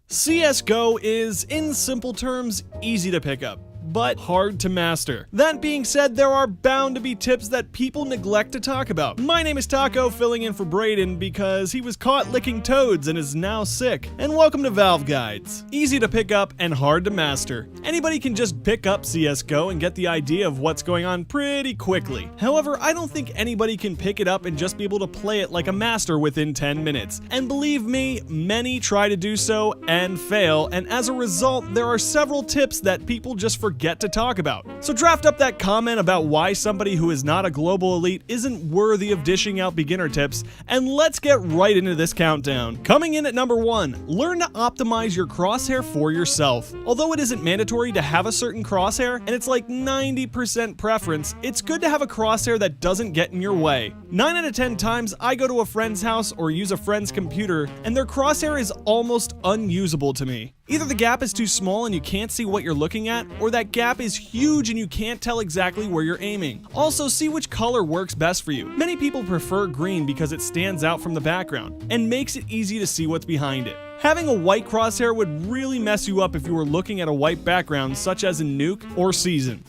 CSGO is, in simple terms, easy to pick up, but hard to master. That being said, there are bound to be tips that people neglect to talk about. My name is Taco, filling in for Braden because he was caught licking toads and is now sick. And welcome to Valve Guides. Easy to pick up and hard to master. Anybody can just pick up CSGO and get the idea of what's going on pretty quickly. However, I don't think anybody can pick it up and just be able to play it like a master within 10 minutes. And believe me, many try to do so and fail, and as a result, there are several tips that people just forget to talk about. So draft up that comment about why somebody who is not a global elite isn't worthy of dishing out beginner tips, and let's get right into this countdown. Coming in at number 1, learn to optimize your crosshair for yourself. Although it isn't mandatory to have a certain crosshair, and it's like 90% preference, it's good to have a crosshair that doesn't get in your way. 9 out of 10 times I go to a friend's house or use a friend's computer, and their crosshair is almost unusable to me. Either the gap is too small and you can't see what you're looking at, or that gap is huge and you can't tell exactly where you're aiming. Also, see which color works best for you. Many people prefer green because it stands out from the background and makes it easy to see what's behind it. Having a white crosshair would really mess you up if you were looking at a white background such as in Nuke or Season.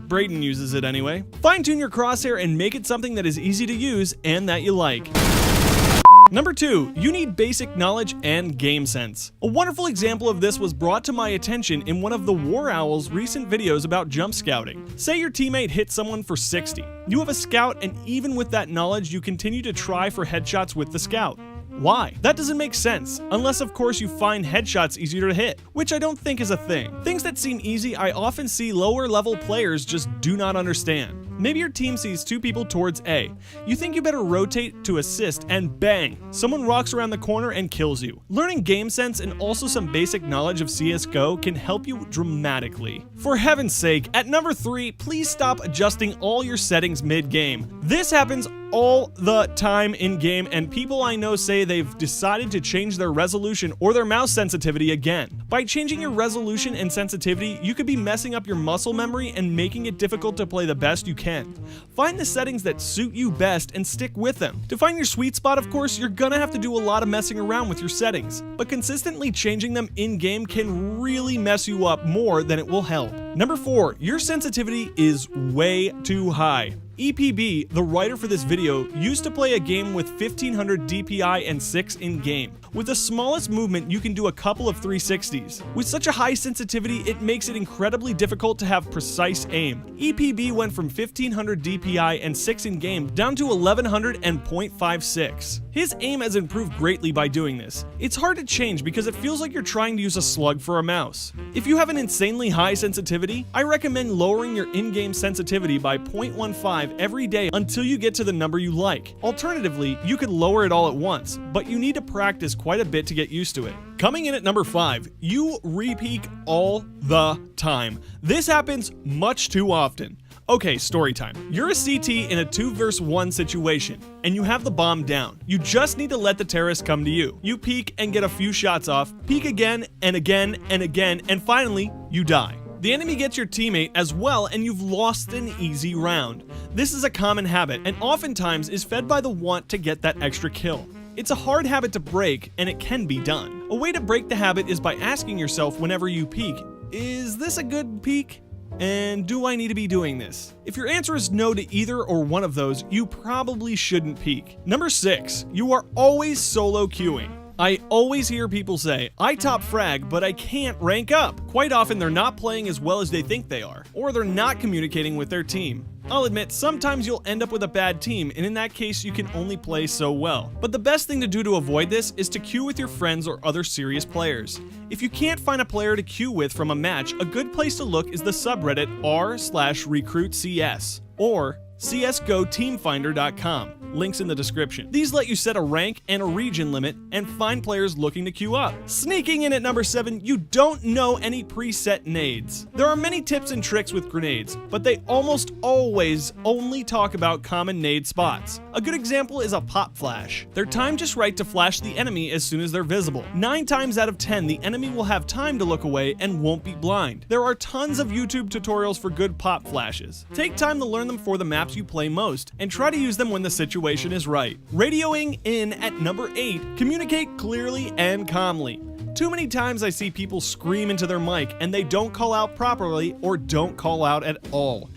Braden uses it anyway. Fine-tune your crosshair and make it something that is easy to use and that you like. Number 2, you need basic knowledge and game sense. A wonderful example of this was brought to my attention in one of the War Owl's recent videos about jump scouting. Say your teammate hit someone for 60. You have a scout, and even with that knowledge, you continue to try for headshots with the scout. Why? That doesn't make sense, unless of course you find headshots easier to hit, which I don't think is a thing. Things that seem easy I often see lower level players just do not understand. Maybe your team sees 2 people towards A. You think you better rotate to assist, and bang, someone rocks around the corner and kills you. Learning game sense and also some basic knowledge of CSGO can help you dramatically. For heaven's sake, at number 3, please stop adjusting all your settings mid-game. This happens all the time in game, and people I know say they've decided to change their resolution or their mouse sensitivity again. By changing your resolution and sensitivity, you could be messing up your muscle memory and making it difficult to play the best you can. Find the settings that suit you best and stick with them. To find your sweet spot, of course, you're gonna have to do a lot of messing around with your settings, but consistently changing them in-game can really mess you up more than it will help. Number 4, your sensitivity is way too high. EPB, the writer for this video, used to play a game with 1500 DPI and 6 in-game. With the smallest movement, you can do a couple of 360s. With such a high sensitivity, it makes it incredibly difficult to have precise aim. EPB went from 1500 DPI and 6 in-game down to 1100 and 0.56. His aim has improved greatly by doing this. It's hard to change because it feels like you're trying to use a slug for a mouse. If you have an insanely high sensitivity, I recommend lowering your in-game sensitivity by 0.15 every day until you get to the number you like. Alternatively, you could lower it all at once, but you need to practice quite a bit to get used to it. Coming in at number 5, you re-peak all the time. This happens much too often. Okay, story time. You're a CT in a 2 vs 1 situation, and you have the bomb down. You just need to let the terrorist come to you. You peek and get a few shots off, peek again and again and again, and finally, you die. The enemy gets your teammate as well, and you've lost an easy round. This is a common habit, and oftentimes is fed by the want to get that extra kill. It's a hard habit to break, and it can be done. A way to break the habit is by asking yourself whenever you peek, is this a good peek? And do I need to be doing this? If your answer is no to either or one of those, you probably shouldn't peek. Number 6, you are always solo queuing. I always hear people say, I top frag, but I can't rank up. Quite often they're not playing as well as they think they are, or they're not communicating with their team. I'll admit, sometimes you'll end up with a bad team, and in that case you can only play so well. But the best thing to do to avoid this is to queue with your friends or other serious players. If you can't find a player to queue with from a match, a good place to look is the subreddit r/recruitcs or csgoteamfinder.com. Links in the description. These let you set a rank and a region limit and find players looking to queue up. Sneaking in at number 7, you don't know any preset nades. There are many tips and tricks with grenades, but they almost always only talk about common nade spots. A good example is a pop flash. They're timed just right to flash the enemy as soon as they're visible. 9 times out of 10, the enemy will have time to look away and won't be blind. There are tons of YouTube tutorials for good pop flashes. Take time to learn them for the maps you play most, and try to use them when the situation is right. Radioing in at number 8, communicate clearly and calmly. Too many times I see people scream into their mic and they don't call out properly or don't call out at all.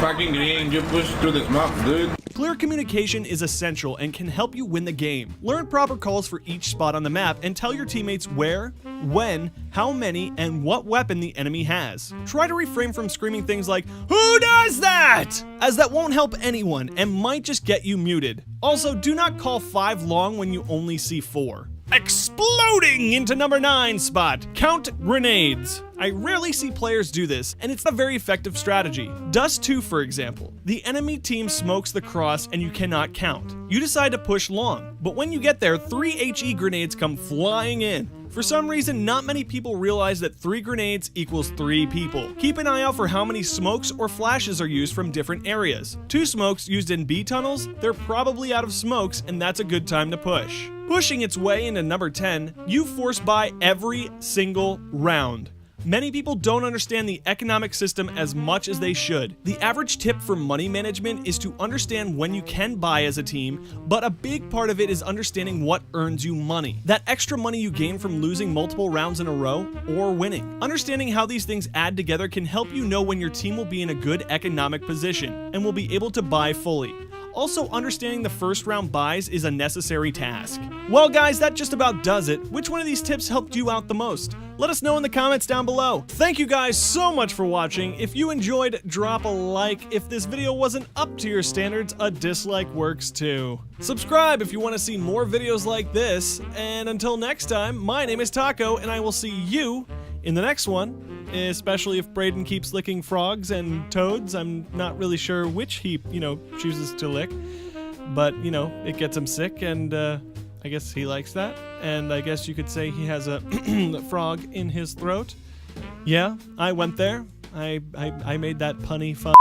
Fucking green, you push through this map, dude. Clear communication is essential and can help you win the game. Learn proper calls for each spot on the map and tell your teammates where, when, how many, and what weapon the enemy has. Try to refrain from screaming things like, "Who does that?" as that won't help anyone and might just get you muted. Also, do not call 5 long when you only see 4. Exploding into number 9 spot, count grenades. I rarely see players do this, and it's a very effective strategy. Dust 2, for example. The enemy team smokes the cross and you cannot count. You decide to push long, but when you get there, 3 HE grenades come flying in. For some reason, not many people realize that 3 grenades equals 3 people. Keep an eye out for how many smokes or flashes are used from different areas. 2 smokes used in B tunnels, they're probably out of smokes, and that's a good time to push. Pushing its way into number 10, you force buy every single round. Many people don't understand the economic system as much as they should. The average tip for money management is to understand when you can buy as a team, but a big part of it is understanding what earns you money. That extra money you gain from losing multiple rounds in a row or winning. Understanding how these things add together can help you know when your team will be in a good economic position and will be able to buy fully. Also, understanding the first round buys is a necessary task. Well guys, that just about does it. Which one of these tips helped you out the most? Let us know in the comments down below. Thank you guys so much for watching. If you enjoyed, drop a like. If this video wasn't up to your standards, a dislike works too. Subscribe if you want to see more videos like this. And until next time, my name is Taco, and I will see you in the next one. Especially if Braden keeps licking frogs and toads. I'm not really sure which he, chooses to lick. But, it gets him sick, and I guess he likes that. And I guess you could say he has a frog in his throat. Yeah, I went there. I made that punny fun.